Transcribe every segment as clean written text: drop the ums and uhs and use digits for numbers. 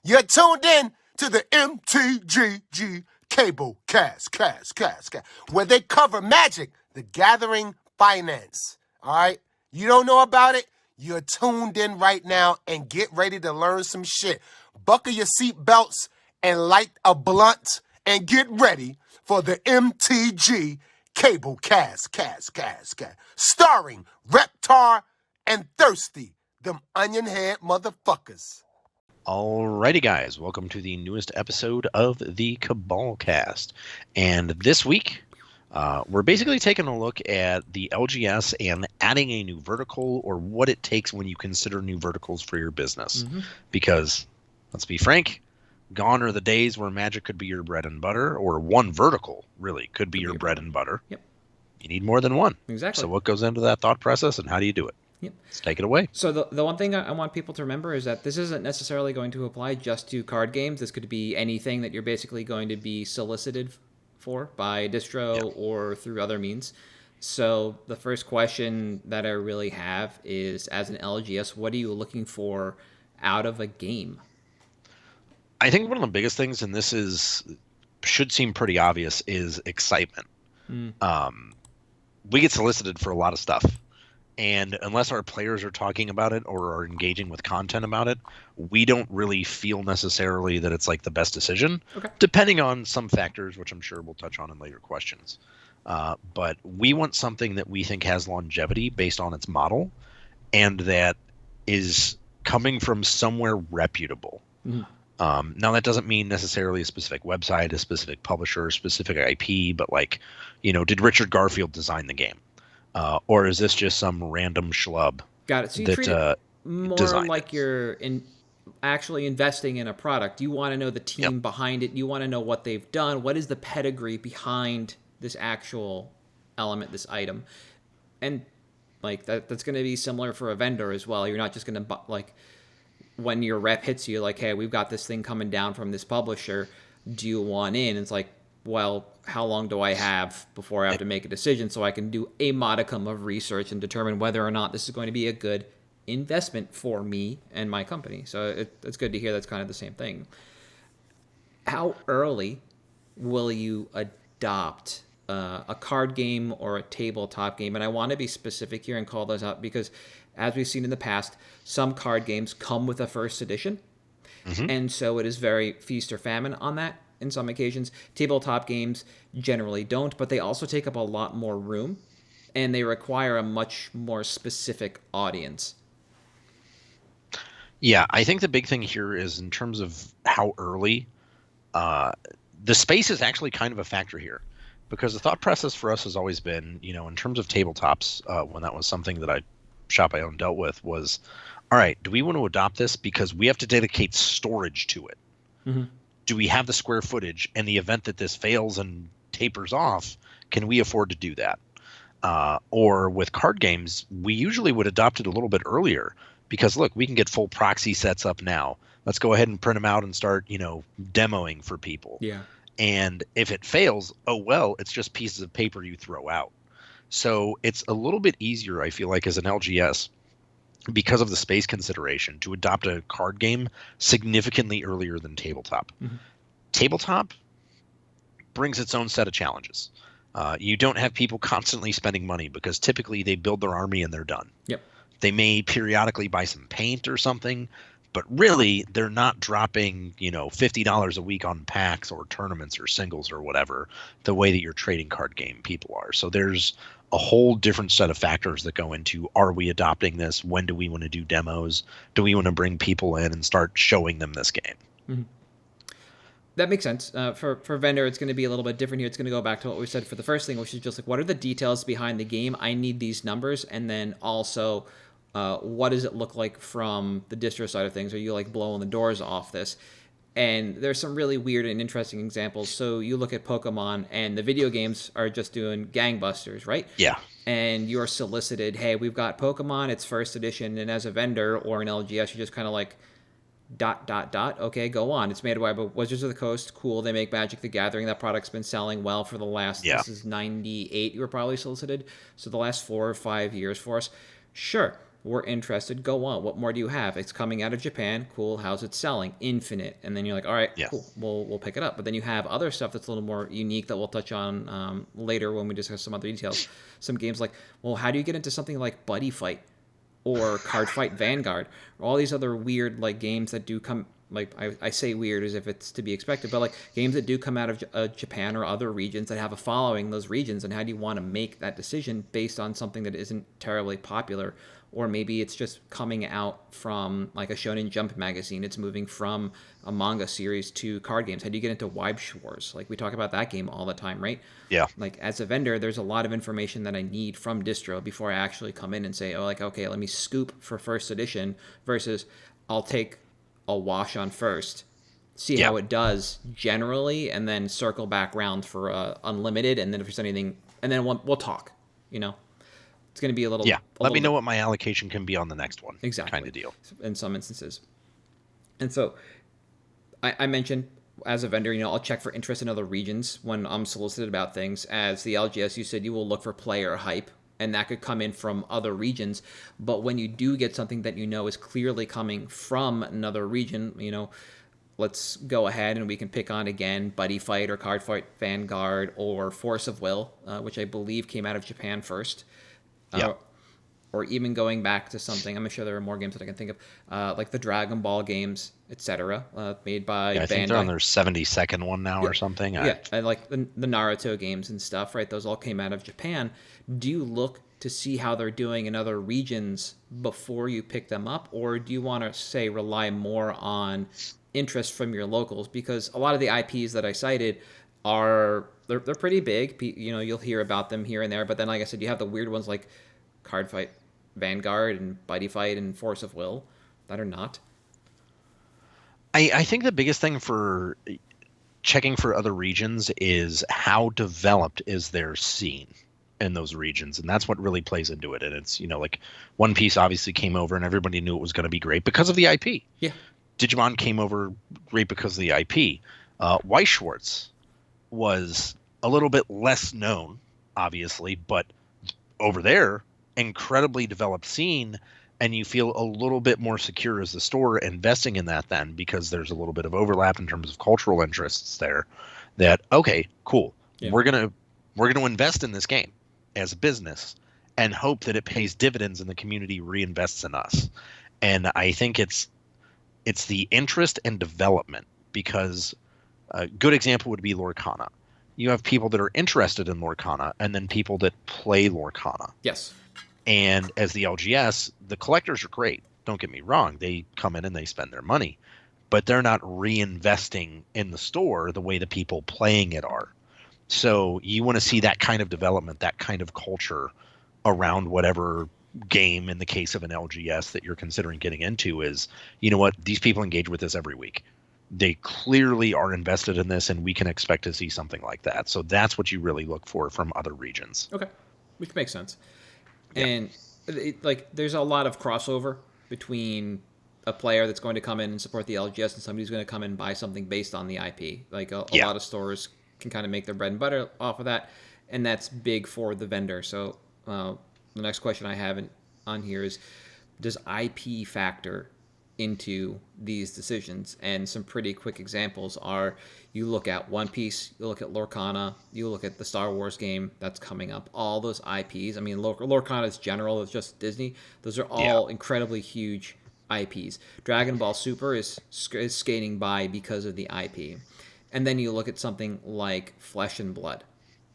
You're tuned in to the MtG Cable cast, where they cover Magic, the Gathering finance. All right? You don't know about it? You're tuned in right now and get ready to learn some shit. Buckle your seatbelts and light a blunt and get ready for the MtG Cable cast. Starring Reptar and Thirsty, them onion head motherfuckers. Alrighty, guys, welcome to the newest episode of the Cabal cast. And this week, we're basically taking a look at the LGS and adding a new vertical, or what it takes when you consider new verticals for your business. Mm-hmm. Because, let's be frank, gone are the days where Magic could be your bread and butter, or one vertical, really, could be your bread and butter. Yep. You need more than one. Exactly. So what goes into that thought process, and how do you do it? Yep. Let's take it away. So the one thing I want people to remember is that this isn't necessarily going to apply just to card games. This could be anything that you're basically going to be solicited for by distro or through other means. So the first question that I really have is, as an LGS, what are you looking for out of a game? I think one of the biggest things, and this should seem pretty obvious, is excitement. We get solicited for a lot of stuff. And unless our players are talking about it or are engaging with content about it, we don't really feel necessarily that it's like the best decision, depending on some factors, which I'm sure we'll touch on in later questions. But we want something that we think has longevity based on its model and that is coming from somewhere reputable. Now, that doesn't mean necessarily a specific website, a specific publisher, a specific IP, but did Richard Garfield design the game? Or is this just some random schlub? Got it. So you treat it more like you're actually investing in a product. You want to know the team behind it. You want to know what they've done. What is the pedigree behind this actual element, this item? And that's going to be similar for a vendor as well. You're not just going to when your rep hits you hey, we've got this thing coming down from this publisher. Do you want in? It's like, well, how long do I have before I have to make a decision so I can do a modicum of research and determine whether or not this is going to be a good investment for me and my company? So it's good to hear that's kind of the same thing. How early will you adopt a card game or a tabletop game? And I want to be specific here and call those out because, as we've seen in the past, some card games come with a first edition. Mm-hmm. And so it is very feast or famine on that. In some occasions, tabletop games generally don't, but they also take up a lot more room, and they require a much more specific audience. Yeah, I think the big thing here is in terms of how early, the space is actually kind of a factor here, because the thought process for us has always been, in terms of tabletops, when that was something that shop I own dealt with, was, all right, do we want to adopt this because we have to dedicate storage to it? Mm-hmm. Do we have the square footage? And the event that this fails and tapers off, can we afford to do that? Or with card games, we usually would adopt it a little bit earlier because, look, we can get full proxy sets up now. Let's go ahead and print them out and start, demoing for people. Yeah. And if it fails, oh, well, it's just pieces of paper you throw out. So it's a little bit easier, I feel like, as an LGS, because of the space consideration, to adopt a card game significantly earlier than tabletop. Mm-hmm. Tabletop brings its own set of challenges. You don't have people constantly spending money because typically they build their army and they're done. Yep. They may periodically buy some paint or something, but really they're not dropping, $50 a week on packs or tournaments or singles or whatever, the way that your trading card game people are. So there's a whole different set of factors that go into, are we adopting this? When do we want to do demos? Do we want to bring people in and start showing them this game? Mm-hmm. That makes sense. For vendor, it's going to be a little bit different here. It's going to go back to what we said for the first thing, which is just what are the details behind the game? I need these numbers. And then also, what does it look like from the distro side of things? Are you blowing the doors off this? And there's some really weird and interesting examples. So you look at Pokemon, and the video games are just doing gangbusters, right? Yeah. And you're solicited, hey, we've got Pokemon, it's first edition, and as a vendor or an LGS, you're just kind of okay, go on. It's made by Wizards of the Coast, cool, they make Magic the Gathering. That product's been selling well for the last, this is 98, you were probably solicited, so the last 4 or 5 years for us. Sure. we're interested. Go on. What more do you have? It's coming out of Japan. Cool. How's it selling? Infinite. And then you're like, all right, Yeah. cool. We'll pick it up. But then you have other stuff that's a little more unique that we'll touch on later when we discuss some other details. Some games like, well, how do you get into something like Buddy Fight or Card Fight Vanguard, or all these other weird like games that do come. Like I say weird as if it's to be expected, but like games that do come out of Japan or other regions that have a following in those regions, and how do you want to make that decision based on something that isn't terribly popular, or maybe it's just coming out from like a Shonen Jump magazine, it's moving from a manga series to card games. How do you get into Wibe Wars? Like we talk about that game all the time, right? Yeah. Like as a vendor, there's a lot of information that I need from distro before I actually come in and say, oh, like, okay, let me scoop for first edition versus I'll take a wash on first, see how it does generally, and then circle back around for unlimited. And then if there's anything, and then we'll talk. You know, it's going to be a little. Yeah. Let me know bit. what my allocation can be on the next one. Exactly. Kind of deal. In some instances. And so, I mentioned as a vendor, you know, I'll check for interest in other regions when I'm solicited about things. As the LGS, you said you will look for player hype. And that could come in from other regions. But when you do get something that you know is clearly coming from another region, you know, let's go ahead and we can pick on again Buddy Fight or Card Fight Vanguard or Force of Will, which I believe came out of Japan first. Or even going back to something, I'm sure there are more games that I can think of, like the Dragon Ball games, etc., made by Bandai. I think they're on their 72nd one now or something. Yeah, and like the Naruto games and stuff, right? Those all came out of Japan. Do you look to see how they're doing in other regions before you pick them up? Or do you want to, say, rely more on interest from your locals? Because a lot of the IPs that I cited they're pretty big. You know, you'll hear about them here and there. But then, like I said, you have the weird ones like Card Fight Vanguard and Buddy Fight and Force of Will that are not. I think the biggest thing for checking for other regions is how developed is their scene in those regions, and that's what really plays into it. And it's, you know, like One Piece obviously came over and everybody knew it was going to be great because of the IP. Yeah. Digimon came over great because of the IP. Weiss Schwartz was a little bit less known, obviously, but over there, incredibly developed scene, and you feel a little bit more secure as the store investing in that then, because there's a little bit of overlap in terms of cultural interests there. That, okay, cool. Yeah. We're gonna invest in this game as a business and hope that it pays dividends and the community reinvests in us. And I think it's the interest and development, because a good example would be Lorcana. You have people that are interested in Lorcana and then people that play Lorcana. Yes. And as the LGS, the collectors are great. Don't get me wrong. They come in and they spend their money, but they're not reinvesting in the store the way the people playing it are. So you want to see that kind of development, that kind of culture around whatever game, in the case of an LGS that you're considering getting into, is, you know what, these people engage with this every week. They clearly are invested in this, and we can expect to see something like that. So that's what you really look for from other regions. Okay, which makes sense. Yeah. And there's a lot of crossover between a player that's going to come in and support the LGS and somebody who's going to come in and buy something based on the IP. Like a lot of stores can kind of make their bread and butter off of that, and that's big for the vendor. So the next question I have on here is, does IP factor into these decisions? And some pretty quick examples are, you look at One Piece, you look at Lorcana, you look at the Star Wars game that's coming up, all those IPs. I mean, Lorcana is general, it's just Disney. Those are all incredibly huge IPs. Dragon Ball Super is skating by because of the IP. And then you look at something like Flesh and Blood,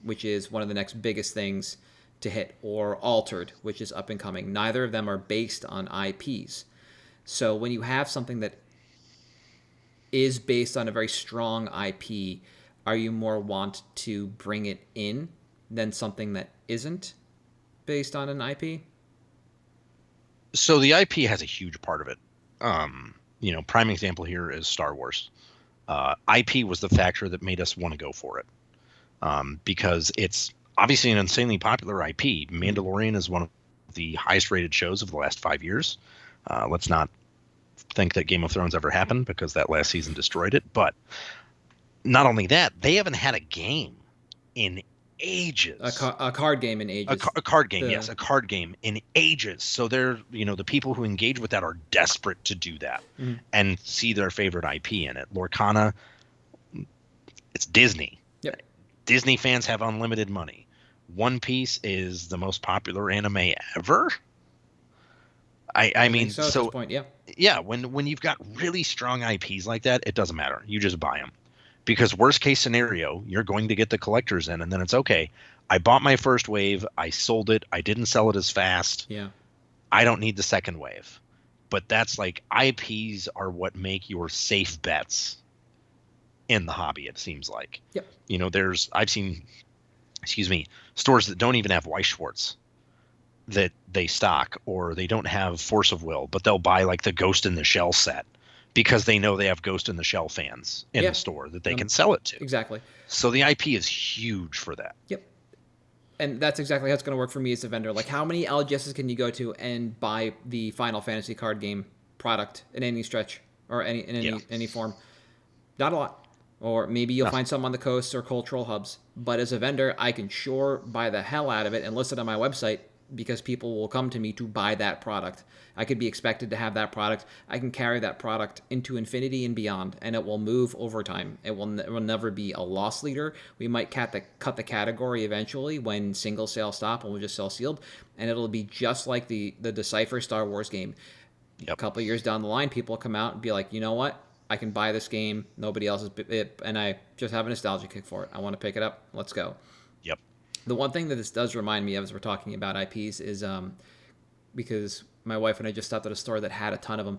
which is one of the next biggest things to hit, or Altered, which is up and coming. Neither of them are based on IPs. So when you have something that is based on a very strong IP, are you more want to bring it in than something that isn't based on an IP? So the IP has a huge part of it. Prime example here is Star Wars. IP was the factor that made us want to go for it, because it's obviously an insanely popular IP. Mandalorian is one of the highest rated shows of the last 5 years. Let's not think that Game of Thrones ever happened, because that last season destroyed it. But not only that, they haven't had a game in ages. A card game in ages. A card game, yes, a card game in ages. So they're, the people who engage with that are desperate to do that and see their favorite IP in it. Lorcana, it's Disney. Yep. Disney fans have unlimited money. One Piece is the most popular anime ever. I mean, so at this point, yeah. Yeah, when you've got really strong IPs like that, it doesn't matter. You just buy them. Because worst case scenario, you're going to get the collectors in, and then it's okay. I bought my first wave. I sold it. I didn't sell it as fast. Yeah. I don't need the second wave. But that's like IPs are what make your safe bets in the hobby, it seems like. Yep. I've seen, stores that don't even have Weiss Schwarz that they stock, or they don't have Force of Will, but they'll buy like the Ghost in the Shell set because they know they have Ghost in the Shell fans in the store that they can sell it to. Exactly. So the IP is huge for that. Yep. And that's exactly how it's going to work for me as a vendor. Like, how many LGSs can you go to and buy the Final Fantasy card game product in any stretch or any form? Not a lot. Or maybe you'll find some on the coasts or cultural hubs. But as a vendor, I can sure buy the hell out of it and list it on my website because people will come to me to buy that product. I could be expected to have that product. I can carry that product into infinity and beyond, and it will move over time. It will never be a loss leader. We might cut the category eventually when single sales stop and we'll just sell sealed, and it'll be just like the Decipher Star Wars game. Yep. A couple of years down the line, people will come out and be like, you know what? I can buy this game. Nobody else is it, and I just have a nostalgia kick for it. I want to pick it up. Let's go. Yep. The one thing that this does remind me of as we're talking about IPs is because my wife and I just stopped at a store that had a ton of them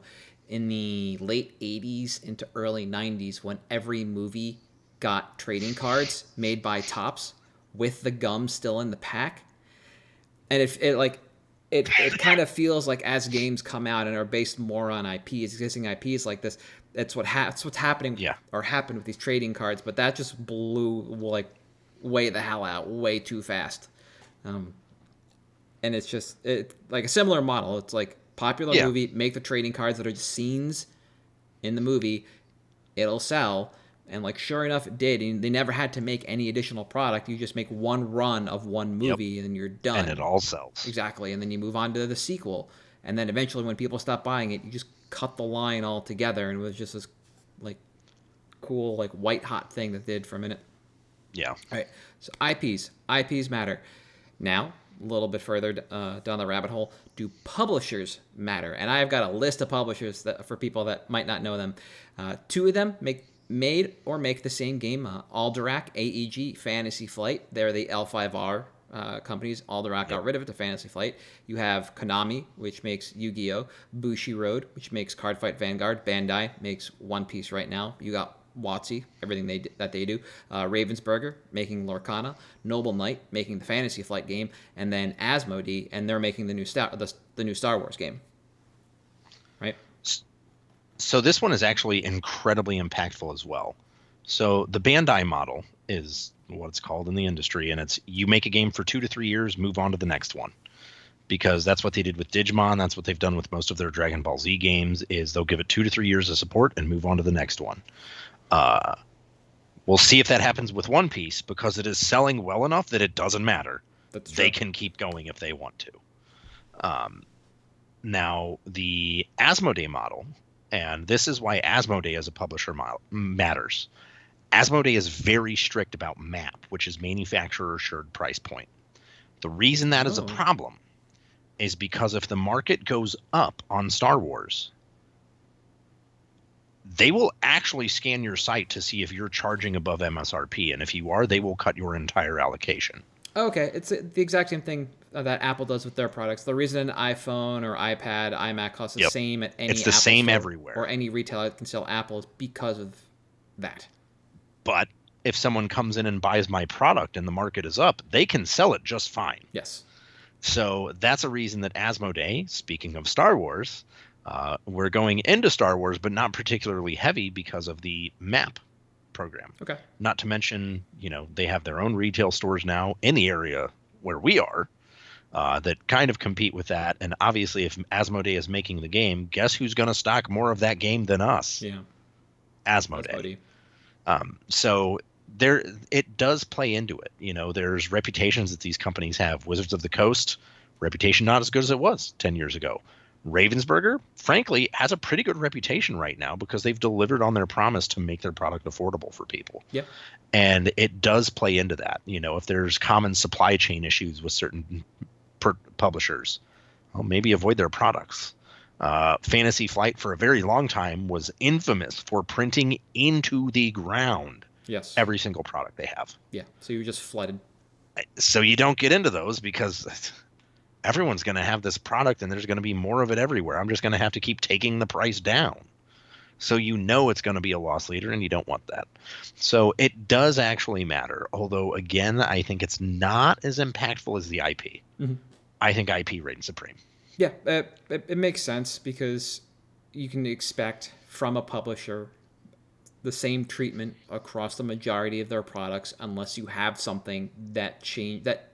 in the late 80s into early 90s when every movie got trading cards made by Topps with the gum still in the pack. And it kind of feels like as games come out and are based more on IPs, existing IPs like this, that's what's happening or happened with these trading cards. But that just blew way the hell out, way too fast. And it's just like a similar model. It's like popular movie, make the trading cards that are just scenes in the movie. It'll sell. And like sure enough, it did. And they never had to make any additional product. You just make one run of one movie and then you're done. And it all sells. Exactly. And then you move on to the sequel. And then eventually when people stop buying it, you just cut the line altogether. And it was just this like cool, like white hot thing that did for a minute. Yeah. All right. So IPs matter. Now, a little bit further down the rabbit hole, do publishers matter? And I've got a list of publishers for people that might not know them. Two of them made or make the same game. Alderac, AEG, Fantasy Flight. They're the L5R companies. Alderac got rid of it to Fantasy Flight. You have Konami, which makes Yu-Gi-Oh! Bushiroad, which makes Cardfight Vanguard. Bandai makes One Piece right now. You got WotC, everything that they do. Ravensburger, making Lorcana. Noble Knight, making the Fantasy Flight game. And then Asmodee, and they're making the new Star Wars game. Right? So this one is actually incredibly impactful as well. So the Bandai model is what it's called in the industry, and it's you make a game for 2 to 3 years, move on to the next one. Because that's what they did with Digimon. That's what they've done with most of their Dragon Ball Z games is they'll give it 2 to 3 years of support and move on to the next one. We'll see if that happens with One Piece because it is selling well enough that it doesn't matter. They can keep going if they want to. Now, the Asmodee model, and this is why Asmodee as a publisher matters. Asmodee is very strict about MAP, which is manufacturer assured price point. The reason that is a problem is because if the market goes up on Star Wars, they will actually scan your site to see if you're charging above MSRP. And if you are, they will cut your entire allocation. Okay. It's the exact same thing that Apple does with their products. The reason an iPhone or iPad, iMac costs the same at any It's the Apple same store everywhere. or any retailer that can sell Apple is because of that. But if someone comes in and buys my product and the market is up, they can sell it just fine. Yes. So that's a reason that Asmodee, speaking of Star Wars, we're going into Star Wars, but not particularly heavy because of the MAP program. Okay. Not to mention, they have their own retail stores now in the area where we are that kind of compete with that. And obviously, if Asmodee is making the game, guess who's going to stock more of that game than us? Yeah. Asmodee. So it does play into it. There's reputations that these companies have. Wizards of the Coast, reputation not as good as it was 10 years ago. Ravensburger, frankly, has a pretty good reputation right now because they've delivered on their promise to make their product affordable for people. Yep. And it does play into that. If there's common supply chain issues with certain publishers, well, maybe avoid their products. Fantasy Flight for a very long time was infamous for printing into the ground. Yes. Every single product they have. Yeah. So you're just flooded. So you don't get into those because everyone's going to have this product and there's going to be more of it everywhere. I'm just going to have to keep taking the price down. So it's going to be a loss leader and you don't want that. So it does actually matter. Although, again, I think it's not as impactful as the IP. Mm-hmm. I think IP reigns supreme. Yeah, it makes sense because you can expect from a publisher the same treatment across the majority of their products unless you have something that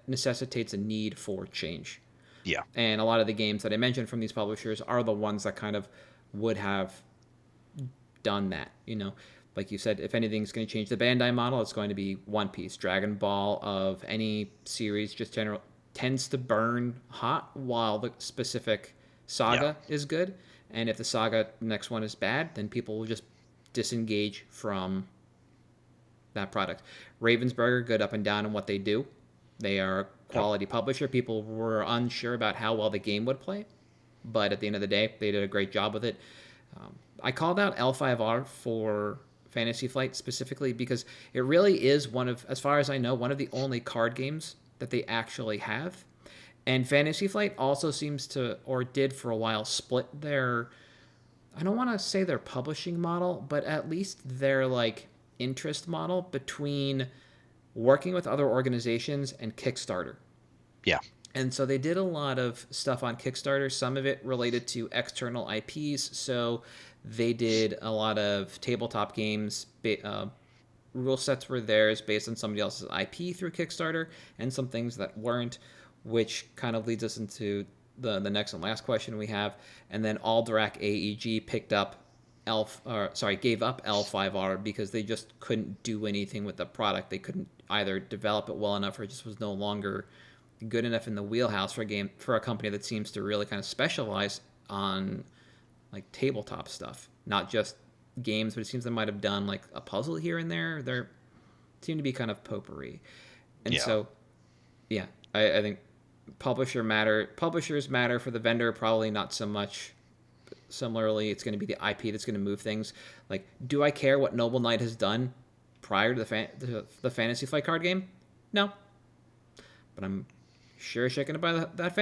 necessitates a need for change. Yeah. And a lot of the games that I mentioned from these publishers are the ones that kind of would have done that. Like you said, if anything's going to change the Bandai model, it's going to be One Piece. Dragon Ball of any series just tends to burn hot while the specific saga is good. And if the saga next one is bad, then people will just disengage from that product. Ravensburger, good up and down in what they do. They are a quality publisher. People were unsure about how well the game would play, but at the end of the day, they did a great job with it. I called out L5R for Fantasy Flight specifically because it really is as far as I know, one of the only card games that they actually have. And Fantasy Flight also seems to, or did for a while, split their, I don't want to say their publishing model, but at least their interest model between working with other organizations and Kickstarter. Yeah. And so they did a lot of stuff on Kickstarter, some of it related to external IPs. So they did a lot of tabletop games. Rule sets were theirs based on somebody else's IP through Kickstarter, and some things that weren't, which kind of leads us into the next and last question we have. And then Alderac AEG gave up L5R because they just couldn't do anything with the product. They couldn't either develop it well enough, or it just was no longer good enough in the wheelhouse for a company that seems to really kind of specialize on tabletop stuff, not just games, but it seems they might have done a puzzle here and there. They seem to be kind of potpourri. And so, I think publishers matter for the vendor, probably not so much. Similarly, it's going to be the IP that's going to move things. Do I care what Noble Knight has done prior to the Fantasy Flight card game? No. But I'm sure as shit going to buy that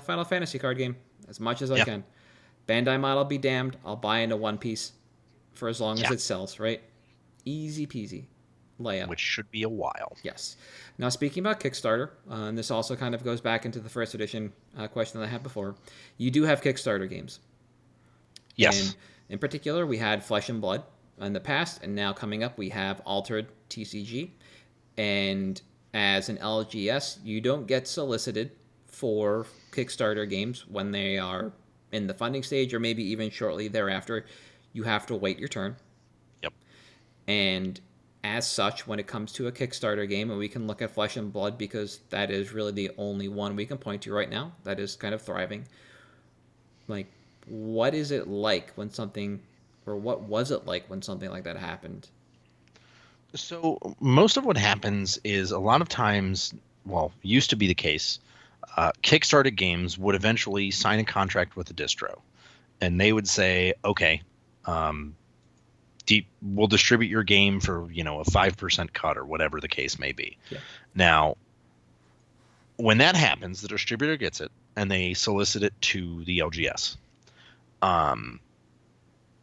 Final Fantasy card game as much as I can. Bandai model be damned. I'll buy into One Piece for as long as it sells, right? Easy peasy layup. Which should be a while. Yes. Now, speaking about Kickstarter, and this also kind of goes back into the first edition question that I had before, you do have Kickstarter games. Yes. And in particular, we had Flesh and Blood in the past, and now coming up, we have Altered TCG. And as an LGS, you don't get solicited for Kickstarter games when they are in the funding stage, or maybe even shortly thereafter. You have to wait your turn. Yep. And as such, when it comes to a Kickstarter game, and we can look at Flesh and Blood because that is really the only one we can point to right now that is kind of thriving. What is it like when something, or what was it like when something like that happened? So most of what happens is a lot of times, used to be the case, Kickstarter games would eventually sign a contract with a distro, and they would say, okay, we'll distribute your game for a 5% cut or whatever the case may be. Yeah. Now, when that happens, the distributor gets it and they solicit it to the LGS.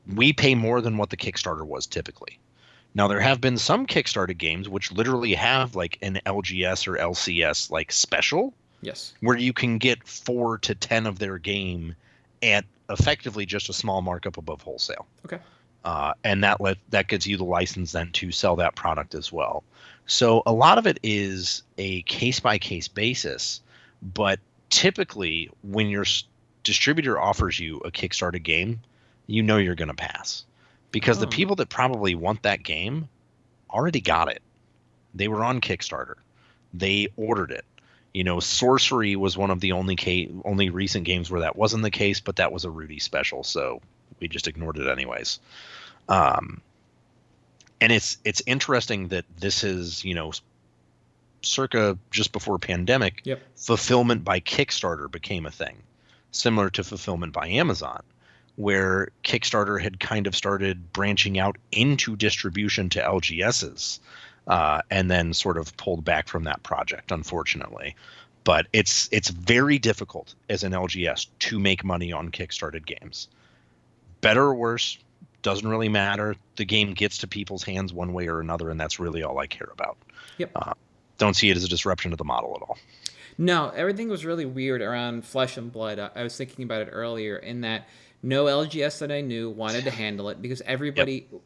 We pay more than what the Kickstarter was typically. Now, there have been some Kickstarter games which literally have an LGS or LCS special. Yes. Where you can get 4 to 10 of their game at effectively just a small markup above wholesale. Okay. And that gives you the license then to sell that product as well. So a lot of it is a case-by-case basis, but typically when your distributor offers you a Kickstarter game, you're going to pass. Because the people that probably want that game already got it. They were on Kickstarter. They ordered it. Sorcery was one of the only recent games where that wasn't the case, but that was a Rudy special, so we just ignored it anyways. And it's interesting that this is, circa just before pandemic, yep. Fulfillment by Kickstarter became a thing, similar to fulfillment by Amazon, where Kickstarter had kind of started branching out into distribution to LGSs. And then sort of pulled back from that project, unfortunately. But it's very difficult as an LGS to make money on Kickstarted games. Better or worse, doesn't really matter. The game gets to people's hands one way or another, and that's really all I care about. Yep. Don't see it as a disruption to the model at all. No, everything was really weird around Flesh and Blood. I was thinking about it earlier in that no LGS that I knew wanted to handle it because everybody... Yep.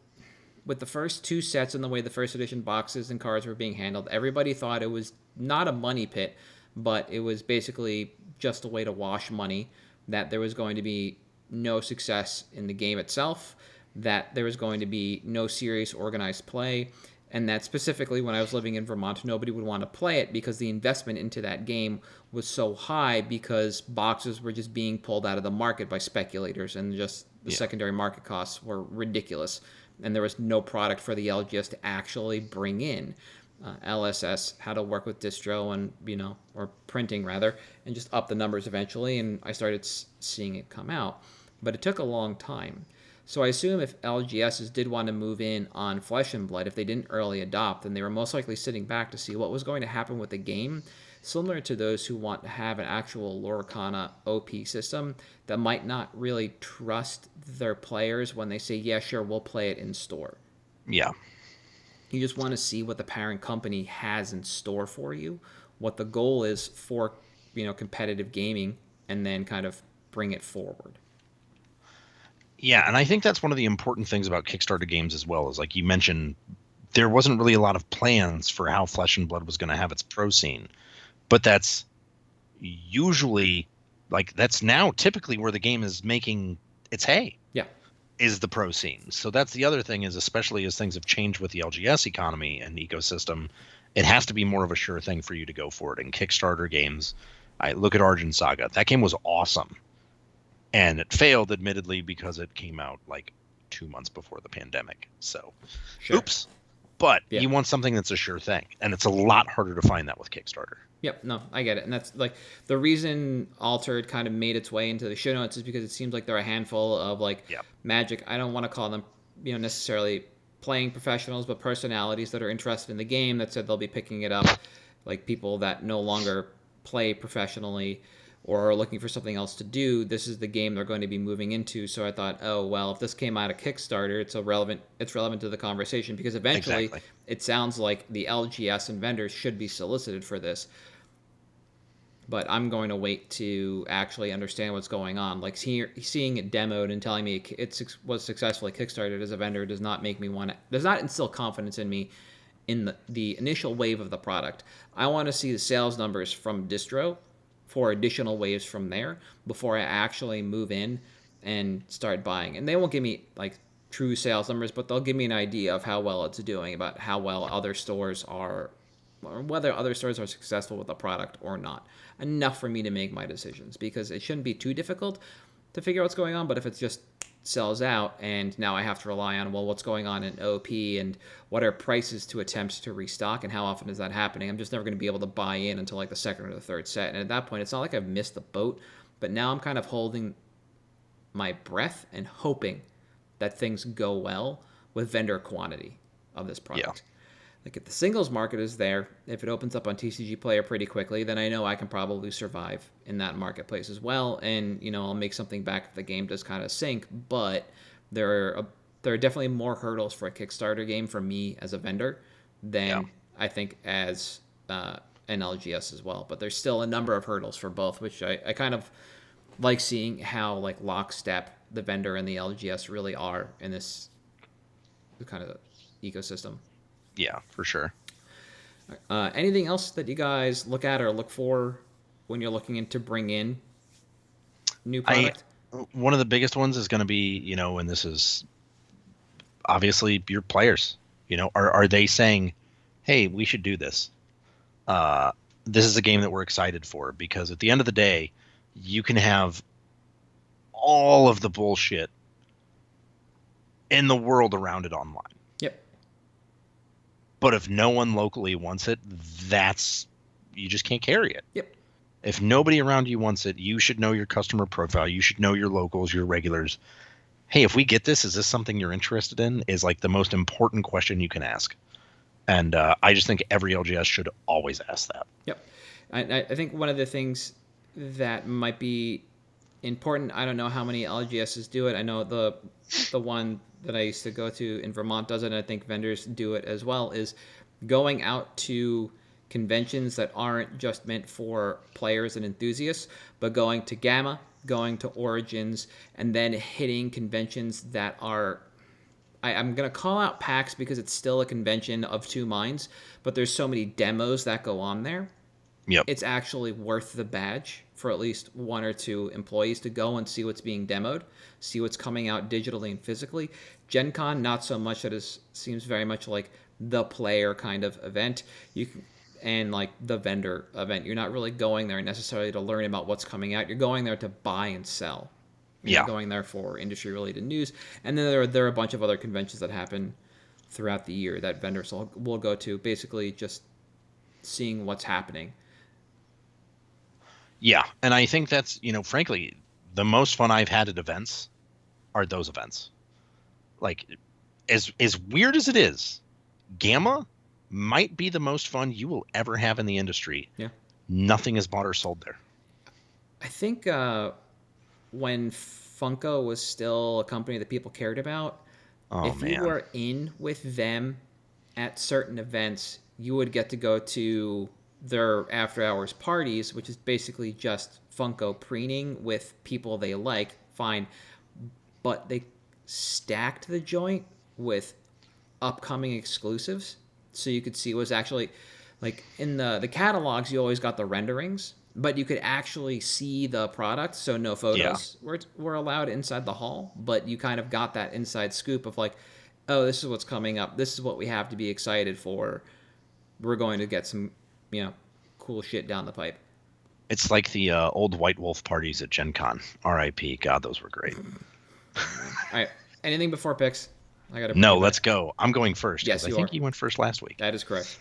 With the first two sets and the way the first edition boxes and cards were being handled, everybody thought it was not a money pit, but it was basically just a way to wash money, that there was going to be no success in the game itself, that there was going to be no serious organized play, and that specifically when I was living in Vermont, nobody would want to play it because the investment into that game was so high because boxes were just being pulled out of the market by speculators and just the secondary market costs were ridiculous. And there was no product for the LGS to actually bring in. LSS had to work with distro and, or printing rather, and just up the numbers eventually, and I started seeing it come out. But it took a long time. So I assume if LGSs did want to move in on Flesh and Blood, if they didn't early adopt, then they were most likely sitting back to see what was going to happen with the game, similar to those who want to have an actual Lorcana OP system that might not really trust their players when they say, yeah, sure, we'll play it in store. Yeah. You just want to see what the parent company has in store for you, what the goal is for, competitive gaming, and then kind of bring it forward. Yeah, and I think that's one of the important things about Kickstarter games as well, is like you mentioned, there wasn't really a lot of plans for how Flesh and Blood was going to have its pro scene. But that's usually, that's now typically where the game is making its hay. Yeah. Is the pro scene. So that's the other thing is, especially as things have changed with the LGS economy and ecosystem, it has to be more of a sure thing for you to go for it. In Kickstarter games, I look at Argent Saga. That game was awesome. And it failed, admittedly, because it came out 2 months before the pandemic. So, sure. Oops. But you want something that's a sure thing. And it's a lot harder to find that with Kickstarter. Yep, no, I get it. And that's the reason Altered kind of made its way into the show notes is because it seems like they're a handful of Magic. I don't want to call them, necessarily playing professionals, but personalities that are interested in the game that said they'll be picking it up, like people that no longer play professionally or are looking for something else to do. This is the game they're going to be moving into. So I thought, oh, well, if this came out of Kickstarter, it's relevant to the conversation because eventually it sounds like the LGS and vendors should be solicited for this. But I'm going to wait to actually understand what's going on. Seeing it demoed and telling me it was successfully kickstarted as a vendor does not instill confidence in me in the initial wave of the product. I want to see the sales numbers from distro for additional waves from there before I actually move in and start buying. And they won't give me true sales numbers, but they'll give me an idea of how well it's doing, about how well other stores are, or whether other stores are successful with the product or not. Enough for me to make my decisions, because it shouldn't be too difficult to figure out what's going on. But if it just sells out and now I have to rely on, what's going on in OP and what are prices to attempt to restock and how often is that happening, I'm just never going to be able to buy in until the second or the third set. And at that point, it's not like I've missed the boat, but now I'm kind of holding my breath and hoping that things go well with vendor quantity of this product. Yeah. If the singles market is there, if it opens up on TCG Player pretty quickly, then I know I can probably survive in that marketplace as well. And, I'll make something back if the game does kind of sink. But there are definitely more hurdles for a Kickstarter game for me as a vendor than I think as an LGS as well. But there's still a number of hurdles for both, which I kind of like seeing how lockstep the vendor and the LGS really are in this kind of ecosystem. Yeah, for sure. Anything else that you guys look at or look for when you're looking to bring in new product? One of the biggest ones is going to be, and this is obviously your players. Are they saying, hey, we should do this? This is a game that we're excited for, because at the end of the day, you can have all of the bullshit in the world around it online. Yep. But if no one locally wants it, you just can't carry it. Yep. If nobody around you wants it, you should know your customer profile. You should know your locals, your regulars. Hey, if we get this, is this something you're interested in? Is like the most important question you can ask. And I just think every LGS should always ask that. Yep. I think one of the things that might be important, I don't know how many LGSs do it. I know the one that I used to go to in Vermont does it, and I think vendors do it as well, is going out to conventions that aren't just meant for players and enthusiasts, but going to Gamma, going to Origins, and then hitting conventions that are... I'm going to call out PAX because it's still a convention of two minds, but there's so many demos that go on there. Yep. It's actually worth the badge for at least one or two employees to go and see what's being demoed, see what's coming out digitally and physically. Gen Con, not so much. Seems very much like the player kind of event. And like the vendor event. You're not really going there necessarily to learn about what's coming out. You're going there to buy and sell. You're going there for industry-related news. And then there are a bunch of other conventions that happen throughout the year that vendors will go to, basically just seeing what's happening. Yeah, and I think that's, frankly, the most fun I've had at events are those events. Like, as weird as it is, Gamma might be the most fun you will ever have in the industry. Yeah. Nothing is bought or sold there. I think when Funko was still a company that people cared about, you were in with them at certain events, you would get to go to their after-hours parties, which is basically just Funko preening with people they like, fine. But they stacked the joint with upcoming exclusives, so you could see what was actually... Like, in the catalogs, you always got the renderings, but you could actually see the product, so no photos were allowed inside the hall, but you kind of got that inside scoop of like, oh, this is what's coming up. This is what we have to be excited for. We're going to get some, cool shit down the pipe. It's like the old White Wolf parties at Gen Con. R.I.P. God, those were great. All right. Anything before picks? No, let's go. I'm going first. Yes, I think you went first last week. That is correct.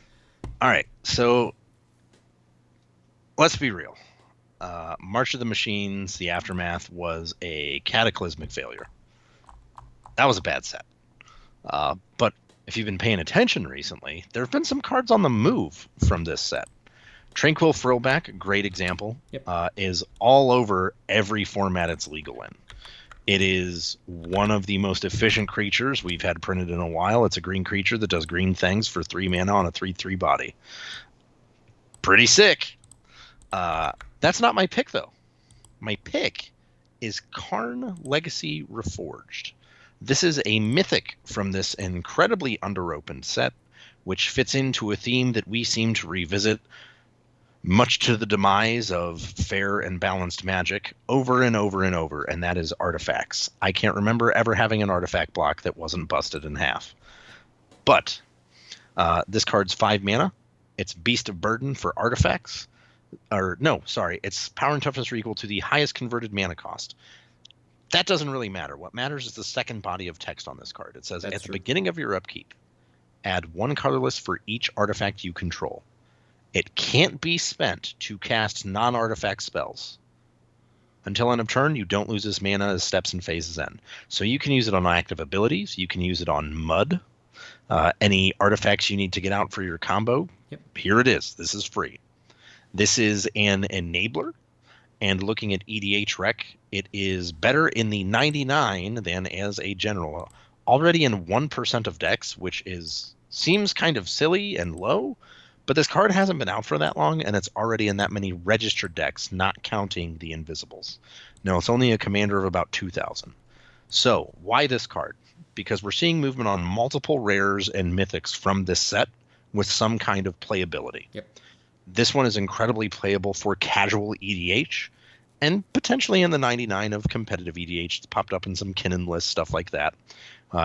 All right, so let's be real. March of the Machines, the Aftermath, was a cataclysmic failure. That was a bad set. But if you've been paying attention recently, there have been some cards on the move from this set. Tranquil Frillback, great example, is all over every format it's legal in. It is one of the most efficient creatures we've had printed in a while. It's a green creature that does green things for 3 mana on a 3/3 body. Pretty sick. That's not my pick, though. My pick is Karn Legacy Reforged. This is a mythic from this incredibly underopened set, which fits into a theme that we seem to revisit, much to the demise of fair and balanced Magic, over and over and over, and that is artifacts. I can't remember ever having an artifact block that wasn't busted in half. But this card's 5 mana. It's Beast of Burden for artifacts. Its power and toughness are equal to the highest converted mana cost. That doesn't really matter. What matters is the second body of text on this card. It says, at the beginning of your upkeep, add 1 colorless for each artifact you control. It can't be spent to cast non-artifact spells. Until end of turn, you don't lose this mana as steps and phases end. So you can use it on active abilities. You can use it on Mud. Any artifacts you need to get out for your combo, here it is. This is free. This is an enabler. And looking at EDH Rec, it is better in the 99 than as a general. Already in 1% of decks, which seems kind of silly and low. But this card hasn't been out for that long, and it's already in that many registered decks, not counting the Invisibles. No, it's only a commander of about 2,000. So, why this card? Because we're seeing movement on multiple rares and mythics from this set with some kind of playability. Yep. This one is incredibly playable for casual EDH, and potentially in the 99 of competitive EDH. It's popped up in some Kinnan lists, stuff like that,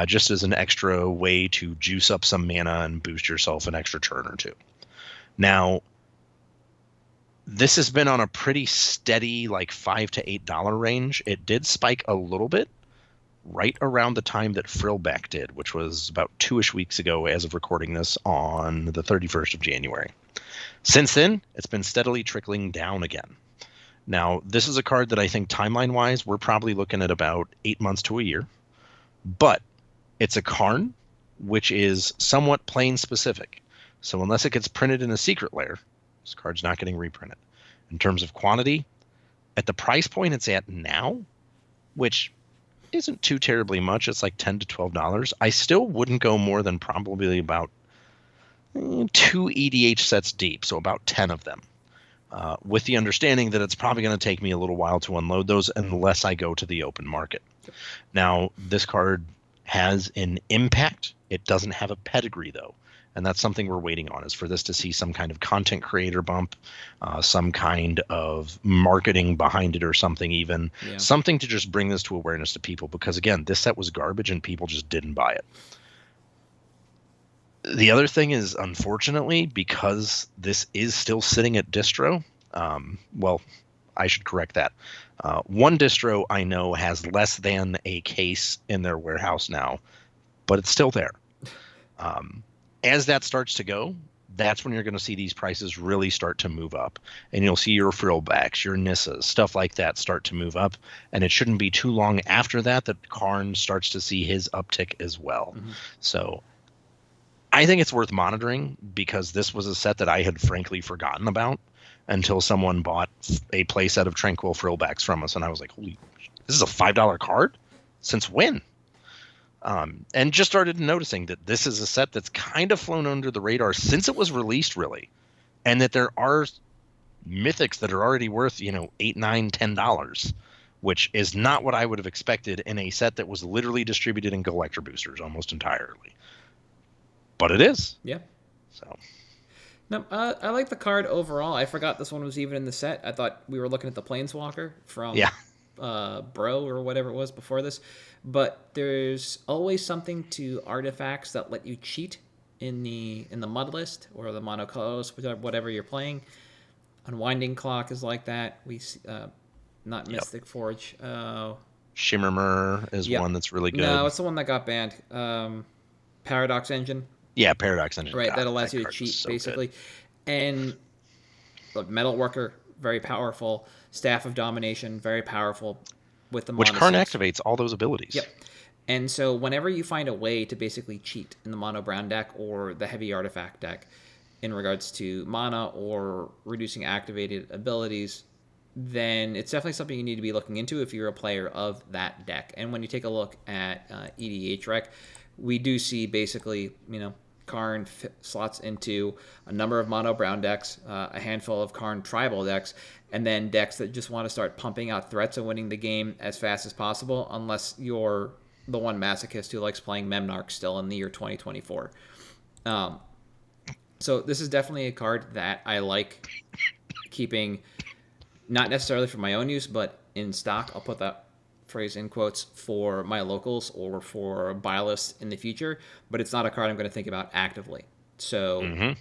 just as an extra way to juice up some mana and boost yourself an extra turn or two. Now, this has been on a pretty steady like $5 to $8 range. It did spike a little bit right around the time that Frillback did, which was about 2-ish weeks ago as of recording this on the 31st of January. Since then, it's been steadily trickling down again. Now, this is a card that I think timeline-wise, we're probably looking at about 8 months to a year. But it's a Karn, which is somewhat plane specific. So unless it gets printed in a secret lair, this card's not getting reprinted. In terms of quantity, at the price point it's at now, which isn't too terribly much, it's like $10 to $12, I still wouldn't go more than probably about 2 EDH sets deep, so about 10 of them. With the understanding that it's probably going to take me a little while to unload those unless I go to the open market. Now, this card has an impact. It doesn't have a pedigree, though. And that's something we're waiting on, is for this to see some kind of content creator bump, some kind of marketing behind it or something even. Yeah. Something to just bring this to awareness to people. Because, again, this set was garbage and people just didn't buy it. The other thing is, unfortunately, because this is still sitting at distro, well, I should correct that. One distro I know has less than a case in their warehouse now, but it's still there. As that starts to go, that's when you're going to see these prices really start to move up. And you'll see your Frillbacks, your Nissas, stuff like that start to move up. And it shouldn't be too long after that that Karn starts to see his uptick as well. Mm-hmm. So I think it's worth monitoring, because this was a set that I had frankly forgotten about until someone bought a playset of Tranquil Frillbacks from us. And I was like, holy, this is a $5 card? Since when? And just started noticing that this is a set that's kind of flown under the radar since it was released, really. And that there are mythics that are already worth, $8, $9, $10, which is not what I would have expected in a set that was literally distributed in collector boosters almost entirely. But it is. Yeah. So. No, I like the card overall. I forgot this one was even in the set. I thought we were looking at the Planeswalker from Bro or whatever it was before this. But there's always something to artifacts that let you cheat in the mud list or the monocolors, whatever you're playing. Unwinding Clock is like that. We not Mystic Forge. Shimmermer is one that's really good. No, it's the one that got banned. Paradox Engine. Yeah, Paradox Engine. Right, that allows you to cheat, so basically. Good. And look, Metalworker, very powerful. Staff of Domination, very powerful. With the which Karn activates all those abilities. Yep. And so whenever you find a way to basically cheat in the mono brown deck or the heavy artifact deck in regards to mana or reducing activated abilities, then it's definitely something you need to be looking into if you're a player of that deck. And when you take a look at EDH Rec, we do see basically, Karn slots into a number of mono brown decks, a handful of Karn tribal decks, and then decks that just want to start pumping out threats and winning the game as fast as possible, unless you're the one masochist who likes playing Memnarch still in the year 2024. So this is definitely a card that I like keeping, not necessarily for my own use, but in stock. I'll put that phrase in quotes for my locals or for buy lists in the future, but it's not a card I'm going to think about actively. So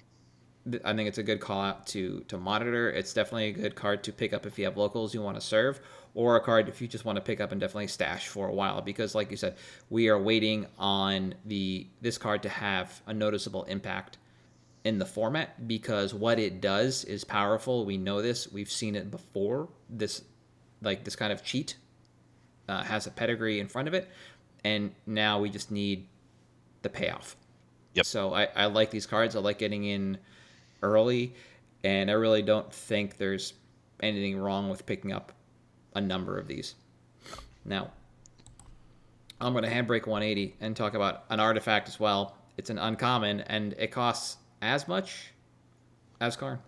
I think it's a good call out to monitor. It's definitely a good card to pick up if you have locals you want to serve, or a card if you just want to pick up and definitely stash for a while, because like you said, we are waiting on this card to have a noticeable impact in the format, because what it does is powerful. We know this. We've seen it before. This kind of cheat has a pedigree in front of it, and now we just need the payoff. Yep. So I like these cards. I like getting in early, and I really don't think there's anything wrong with picking up a number of these. Now, I'm going to handbrake 180 and talk about an artifact as well. It's an uncommon, and it costs as much as Karn.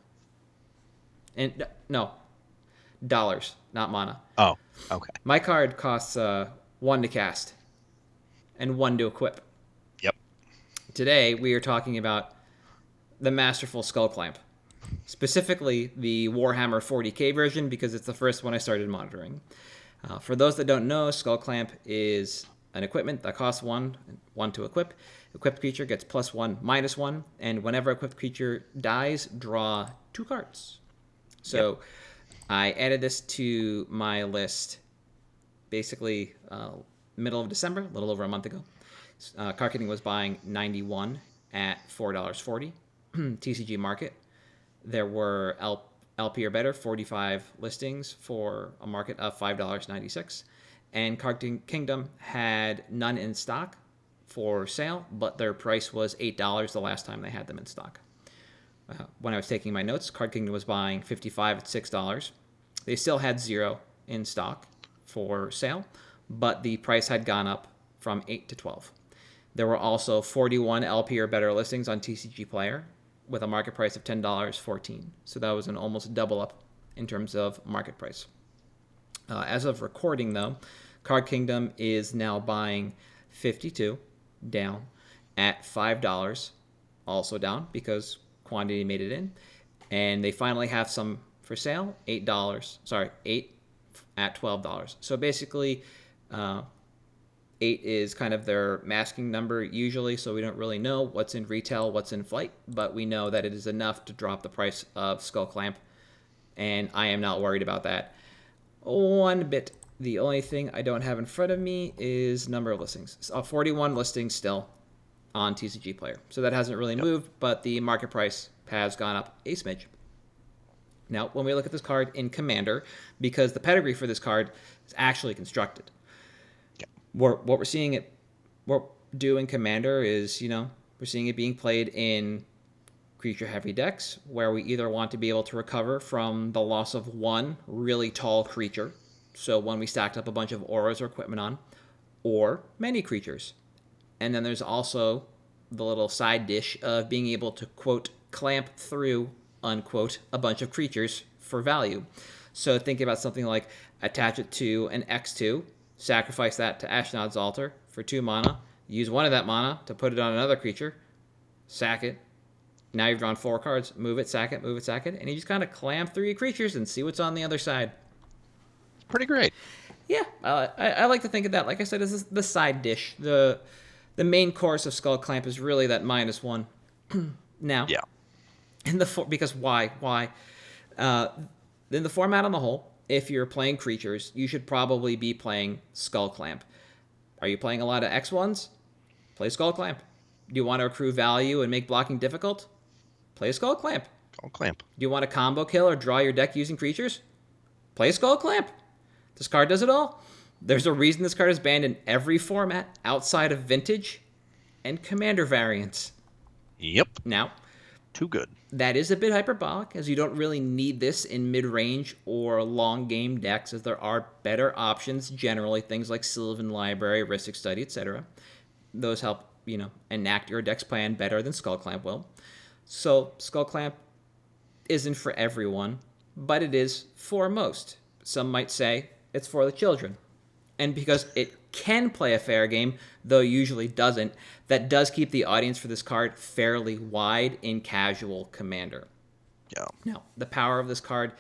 And no, dollars, not mana. Oh, okay. My card costs 1 to cast and 1 to equip. Yep. Today, we are talking about the Masterful Skull Clamp. specifically the Warhammer 40k version, because it's the first one I started monitoring. For those that don't know, Skull Clamp is an equipment that costs one to equip. Equipped creature gets +1, -1, and whenever equipped creature dies, draw 2 cards. So I added this to my list basically middle of December, a little over a month ago. Card Kingdom was buying 91 at $4.40 TCG Market. There were LP or better 45 listings for a market of $5.96, and Card Kingdom had none in stock for sale, but their price was $8 the last time they had them in stock. When I was taking my notes, Card Kingdom was buying 55 at $6. They still had 0 in stock for sale, but the price had gone up from 8 to 12. There were also 41 LP or better listings on TCG Player with a market price of $10.14. So that was an almost double up in terms of market price. As of recording, though, Card Kingdom is now buying 52 down at $5, also down because quantity made it in. And they finally have some for sale, $8 at $12. So basically, 8 is kind of their masking number usually, so we don't really know what's in retail, what's in flight, but we know that it is enough to drop the price of Skull Clamp, and I am not worried about that one bit. The only thing I don't have in front of me is number of listings. 41 listings still on TCG Player, so that hasn't really moved, but the market price has gone up a smidge. Now, when we look at this card in Commander, because the pedigree for this card is actually constructed, what we're seeing it do in Commander is, we're seeing it being played in creature-heavy decks, where we either want to be able to recover from the loss of one really tall creature, so when we stacked up a bunch of auras or equipment on, or many creatures. And then there's also the little side dish of being able to, quote, clamp through, unquote, a bunch of creatures for value. So think about something like attach it to an X2, sacrifice that to Ashnod's Altar for 2 mana, use 1 of that mana to put it on another creature, sack it. Now you've drawn 4 cards, move it, sack it, and you just kind of clamp through your creatures and see what's on the other side. It's pretty great. Yeah, I like to think of that, like I said, as the side dish. The main course of Skull Clamp is really that -1. Now, because why? In the format on the whole, if you're playing creatures, you should probably be playing Skull Clamp. Are you playing a lot of X1s? Play Skull Clamp. Do you want to accrue value and make blocking difficult? Play Skull Clamp. Skull Clamp. Do you want to combo kill or draw your deck using creatures? Play Skull Clamp. This card does it all. There's a reason this card is banned in every format outside of Vintage and Commander variants. Yep. Now, too good. That is a bit hyperbolic, as you don't really need this in mid-range or long-game decks, as there are better options generally, things like Sylvan Library, Rhystic Study, etc. Those help, enact your deck's plan better than Skull Clamp will. So Skull Clamp isn't for everyone, but it is for most. Some might say it's for the children. And because it can play a fair game, though usually doesn't, that does keep the audience for this card fairly wide in casual Commander. Yeah. Now, the power of this card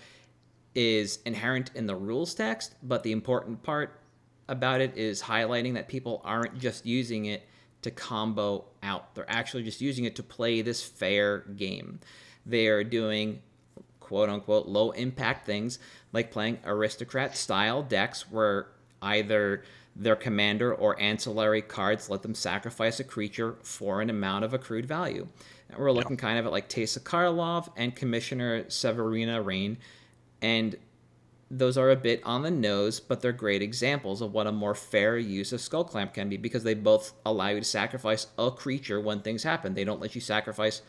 is inherent in the rules text, but the important part about it is highlighting that people aren't just using it to combo out. They're actually just using it to play this fair game. They are doing quote-unquote low-impact things like playing aristocrat-style decks where either their commander or ancillary cards let them sacrifice a creature for an amount of accrued value. And we're looking kind of at like Teysa Karlov and Commissioner Severina Rain, and those are a bit on the nose, but they're great examples of what a more fair use of Skull Clamp can be, because they both allow you to sacrifice a creature when things happen. They don't let you sacrifice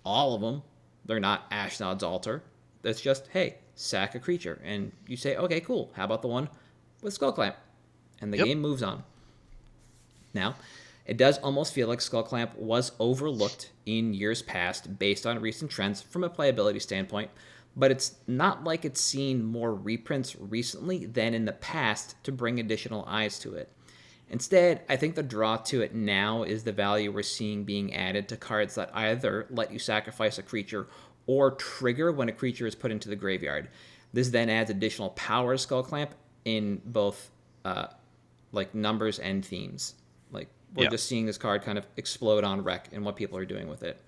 all of them. They're not Ashnod's Altar. It's just, hey, sack a creature. And you say, okay, cool. How about the one with Skull Clamp? And the game moves on. Now, it does almost feel like Skull Clamp was overlooked in years past based on recent trends from a playability standpoint, but it's not like it's seen more reprints recently than in the past to bring additional eyes to it. Instead, I think the draw to it now is the value we're seeing being added to cards that either let you sacrifice a creature or trigger when a creature is put into the graveyard. This then adds additional power to Skull Clamp in both like numbers and themes. Like we're just seeing this card kind of explode on Rec and what people are doing with it.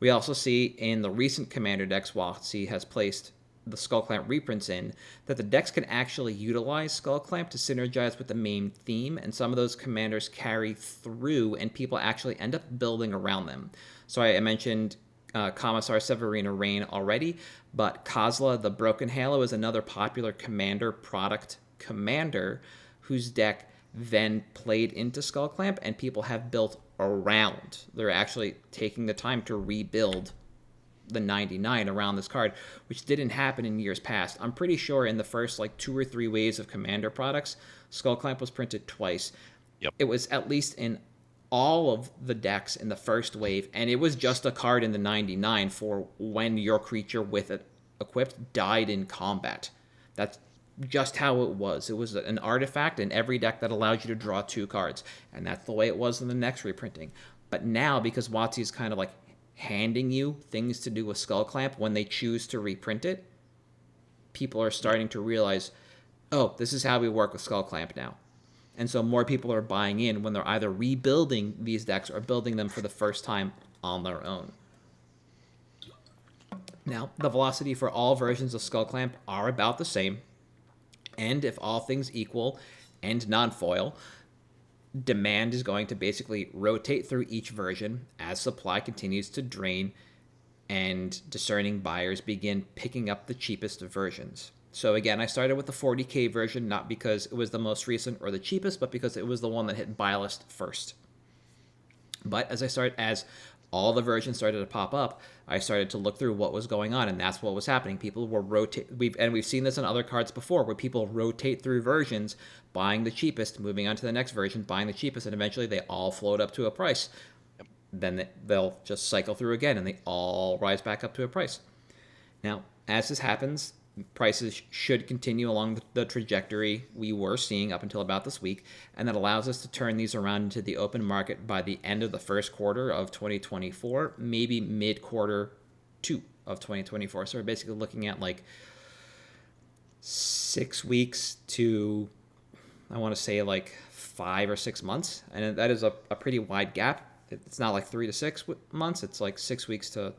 We also see in the recent Commander decks, WotC has placed the Skull Clamp reprints in, that the decks can actually utilize Skull Clamp to synergize with the main theme, and some of those commanders carry through, and people actually end up building around them. So I mentioned Commissar Severina Rain already, but Kozla the Broken Halo is another popular commander product commander whose deck then played into Skull Clamp, and people have built around. They're actually taking the time to rebuild the 99 around this card, which didn't happen in years past. I'm pretty sure in the first like 2 or 3 waves of Commander products, Skull Clamp was printed twice. Yep. It was at least in all of the decks in the first wave, and it was just a card in the 99 for when your creature with it equipped died in combat. That's just how it was. It was an artifact in every deck that allowed you to draw 2 cards, and that's the way it was in the next reprinting. But now, because WotC is kind of like handing you things to do with Skull Clamp when they choose to reprint it, people are starting to realize, oh, this is how we work with Skull Clamp now. And so more people are buying in when they're either rebuilding these decks or building them for the first time on their own. Now, the velocity for all versions of Skull Clamp are about the same. And if all things equal and non-foil, demand is going to basically rotate through each version as supply continues to drain and discerning buyers begin picking up the cheapest versions. So again, I started with the 40k version, not because it was the most recent or the cheapest, but because it was the one that hit buy list first. But as all the versions started to pop up, I started to look through what was going on, and that's what was happening. People were we've seen this in other cards before, where people rotate through versions, buying the cheapest, moving on to the next version, buying the cheapest, and eventually they all float up to a price. Then they'll just cycle through again, and they all rise back up to a price. Now, as this happens, prices should continue along the trajectory we were seeing up until about this week, and that allows us to turn these around into the open market by the end of the first quarter of 2024, maybe mid-quarter 2 of 2024. So we're basically looking at like 6 weeks to, I want to say like 5 or 6 months, and that is a pretty wide gap. It's not like 3 to 6 months, it's like 6 weeks to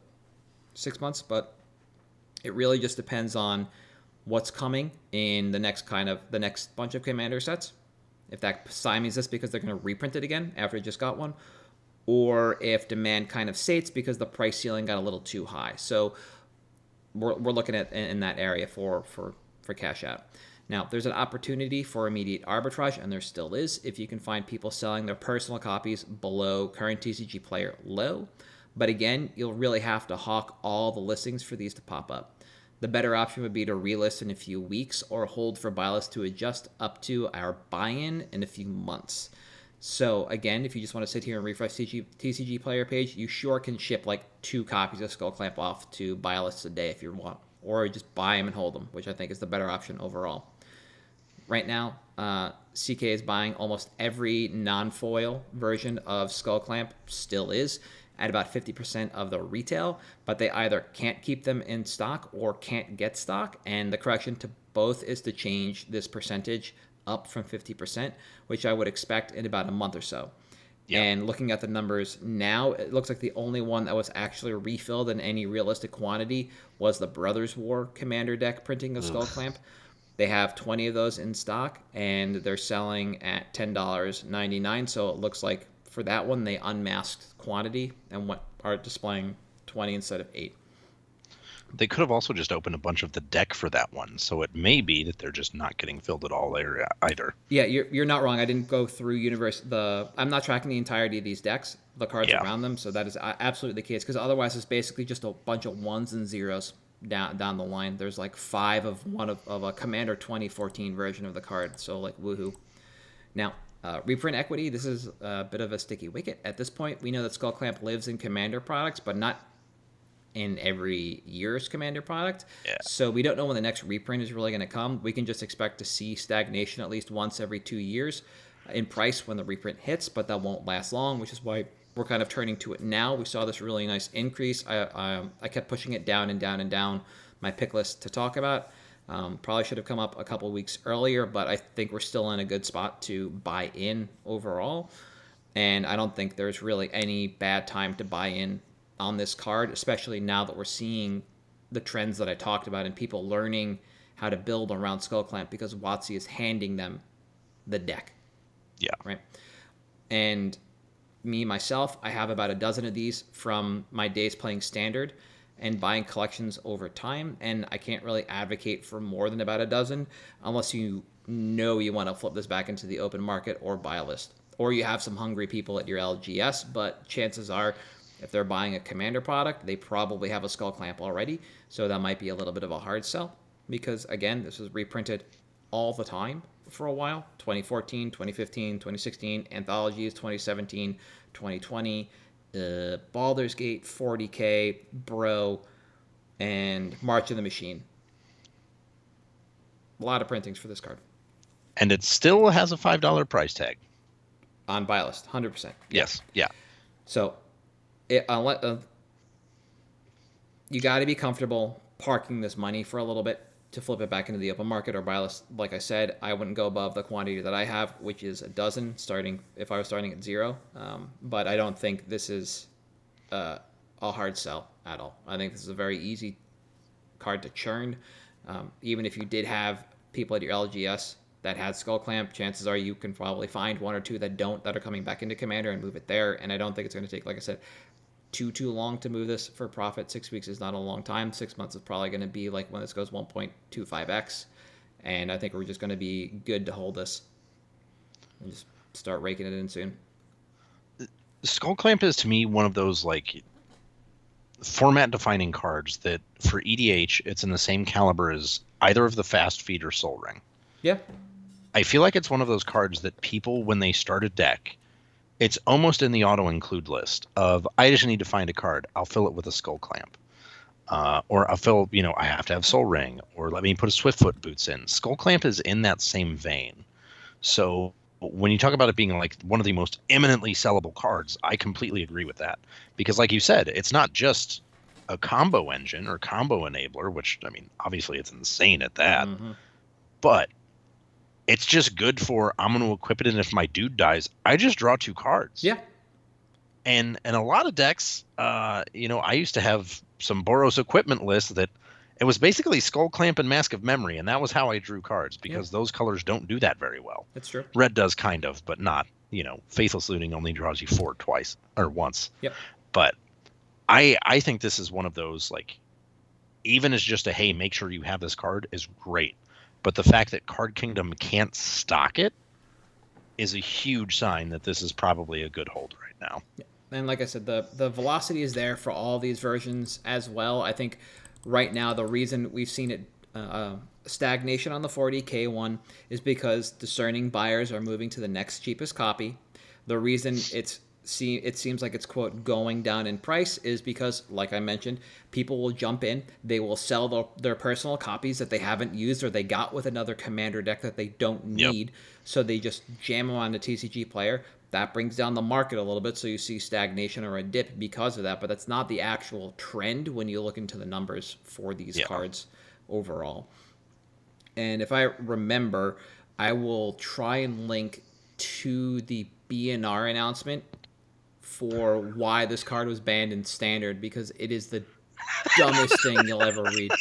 6 months, but it really just depends on what's coming in the next bunch of commander sets. If that stymies this because they're going to reprint it again after it just got one, or if demand kind of sates because the price ceiling got a little too high. So we're looking at in that area for cash out. Now, there's an opportunity for immediate arbitrage, and there still is, if you can find people selling their personal copies below current TCG player low. But again, you'll really have to hawk all the listings for these to pop up. The better option would be to relist in a few weeks or hold for buy list to adjust up to our buy-in in a few months. So again, if you just want to sit here and refresh TCG player page, you sure can ship like 2 copies of Skull Clamp off to buy lists a day if you want. Or just buy them and hold them, which I think is the better option overall. Right now, CK is buying almost every non-foil version of Skull Clamp, still is, at about 50% of the retail, but they either can't keep them in stock or can't get stock, and the correction to both is to change this percentage up from 50%, which I would expect in about a month or so. Yep. And looking at the numbers now, it looks like the only one that was actually refilled in any realistic quantity was the Brothers War Commander deck printing of Skull Clamp. They have 20 of those in stock, and they're selling at $10.99, so it looks like for that one, they unmasked quantity and are displaying 20 instead of 8. They could have also just opened a bunch of the deck for that one, so it may be that they're just not getting filled at all there either. Yeah, you're not wrong. I didn't go through I'm not tracking the entirety of these decks, the cards around them, so that is absolutely the case, because otherwise it's basically just a bunch of 1s and 0s down the line. There's like 5 of a Commander 2014 version of the card, so like woohoo. Now, reprint equity, this is a bit of a sticky wicket. At this point, we know that Skull Clamp lives in Commander products, but not in every year's Commander product. Yeah. So we don't know when the next reprint is really going to come. We can just expect to see stagnation at least once every 2 years in price when the reprint hits, but that won't last long, which is why we're kind of turning to it now. We saw this really nice increase. I kept pushing it down and down and down my pick list to talk about. Probably should have come up a couple weeks earlier, but I think we're still in a good spot to buy in overall. And I don't think there's really any bad time to buy in on this card, especially now that we're seeing the trends that I talked about and people learning how to build around Skull Clamp because WotC is handing them the deck. Yeah. Right. And me, myself, I have about a dozen of these from my days playing Standard and buying collections over time. And I can't really advocate for more than about a dozen unless you know you want to flip this back into the open market or buy a list. Or you have some hungry people at your LGS, but chances are if they're buying a Commander product, they probably have a Skull Clamp already. So that might be a little bit of a hard sell because, again, this was reprinted all the time for a while. 2014, 2015, 2016, Anthologies, 2017, 2020, Baldur's Gate, 40K, Bro, and March of the Machine. A lot of printings for this card. And it still has a $5 price tag. On buy list, 100%. Yes, yeah. So you got to be comfortable parking this money for a little bit to flip it back into the open market or buy list. Like I said, I wouldn't go above the quantity that I have, which is a dozen, if I was starting at 0. But I don't think this is a hard sell at all. I think this is a very easy card to churn. Even if you did have people at your LGS that had Skull Clamp, chances are you can probably find one or two that don't, that are coming back into Commander and move it there. And I don't think it's going to take, like I said, too long to move this for profit. 6 weeks is not a long time. 6 months is probably going to be like when this goes 1.25x. And I think we're just going to be good to hold this and just start raking it in soon. Skull Clamp is to me one of those like format defining cards that for EDH it's in the same caliber as either of the Fast Feed or Soul Ring. Yeah. I feel like it's one of those cards that people, when they start a deck, it's almost in the auto-include list of, I just need to find a card. I'll fill it with a Skull Clamp. Or I'll fill, I have to have Soul Ring. Or let me put a Swiftfoot Boots in. Skull Clamp is in that same vein. So when you talk about it being like one of the most eminently sellable cards, I completely agree with that. Because like you said, it's not just a combo engine or combo enabler, which, I mean, obviously it's insane at that. Mm-hmm. But it's just good for, I'm going to equip it, and if my dude dies, I just draw 2 cards. Yeah. And a lot of decks, I used to have some Boros equipment lists that it was basically Skull Clamp and Mask of Memory, and that was how I drew cards, because those colors don't do that very well. That's true. Red does kind of, but not, Faithless Looting only draws you 4 twice, or once. Yep. But I think this is one of those, like, even as just a, hey, make sure you have this card is great. But the fact that Card Kingdom can't stock it is a huge sign that this is probably a good hold right now. Yeah. And like I said, the velocity is there for all these versions as well. I think right now the reason we've seen it stagnation on the 40K one is because discerning buyers are moving to the next cheapest copy. The reason it seems like it's, quote, going down in price is because, like I mentioned, people will jump in. They will sell their personal copies that they haven't used or they got with another Commander deck that they don't need. Yep. So they just jam them on the TCG player. That brings down the market a little bit, so you see stagnation or a dip because of that. But that's not the actual trend when you look into the numbers for these cards overall. And if I remember, I will try and link to the BNR announcement for why this card was banned in Standard, because it is the dumbest thing you'll ever read.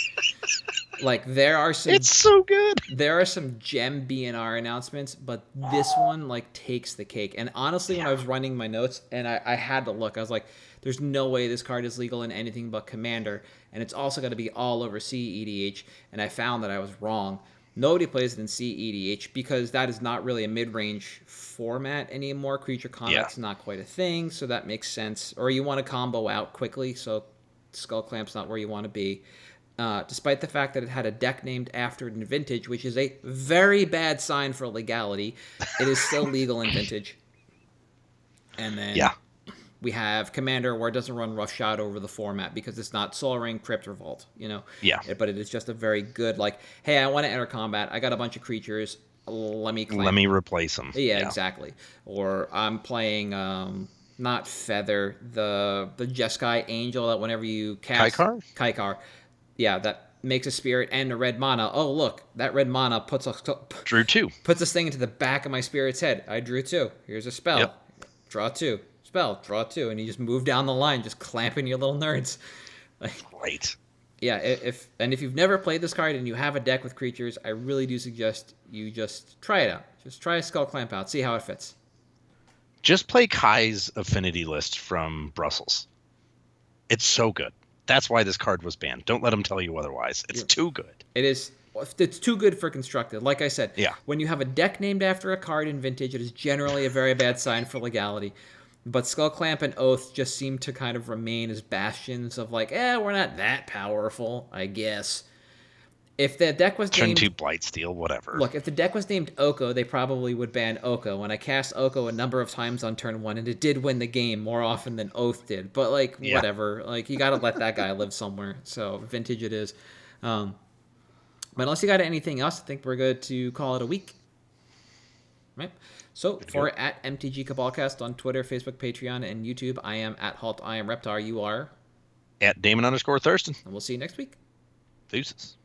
Like, it's so good. There are some gem BNR announcements, but this one, like, takes the cake. And honestly, when I was running my notes, and I had to look, I was like, there's no way this card is legal in anything but Commander, and it's also going to be all over CEDH, and I found that I was wrong. Nobody plays it in CEDH because that is not really a mid-range format anymore. Creature combat's not quite a thing, so that makes sense. Or you want to combo out quickly, so Skull Clamp's not where you want to be. Despite the fact that it had a deck named after it in Vintage, which is a very bad sign for legality, it is still legal in Vintage. And then we have Commander, where it doesn't run roughshod over the format because it's not Soul Ring, Crypt, or Vault, Yeah. But it is just a very good, like, hey, I want to enter combat. I got a bunch of creatures. Let me replace them. Yeah, exactly. Or I'm playing not Feather, the Jeskai Angel that whenever you cast Kaikar, yeah, that makes a spirit and a red mana. Oh look, that red mana drew 2. Puts this thing into the back of my spirit's head. I drew 2. Here's a spell. Yep. Draw 2. Spell. Draw 2, and you just move down the line, just clamping your little nerds. Right. Yeah, if you've never played this card and you have a deck with creatures, I really do suggest you just try it out. Just try a Skull Clamp out, see how it fits. Just play Kai's affinity list from Brussels. It's so good. That's why this card was banned. Don't let them tell you otherwise. It's too good. It is. It's too good for Constructed. Like I said, yeah. When you have a deck named after a card in Vintage, it is generally a very bad sign for legality. But Skull Clamp and Oath just seem to kind of remain as bastions of like, we're not that powerful, I guess. If the deck was Turn named... 2 Blightsteel, whatever. Look, if the deck was named Oko, they probably would ban Oko. And I cast Oko a number of times on turn 1, and it did win the game more often than Oath did. But, whatever. Like, you gotta let that guy live somewhere. So, Vintage it is. But unless you got anything else, I think we're good to call it a week. Right? So, for at MtG Cabalcast on Twitter, Facebook, Patreon, and YouTube, I am at Halt, I am Reptar, you are... At Damon_Thurston. And we'll see you next week. Deuces.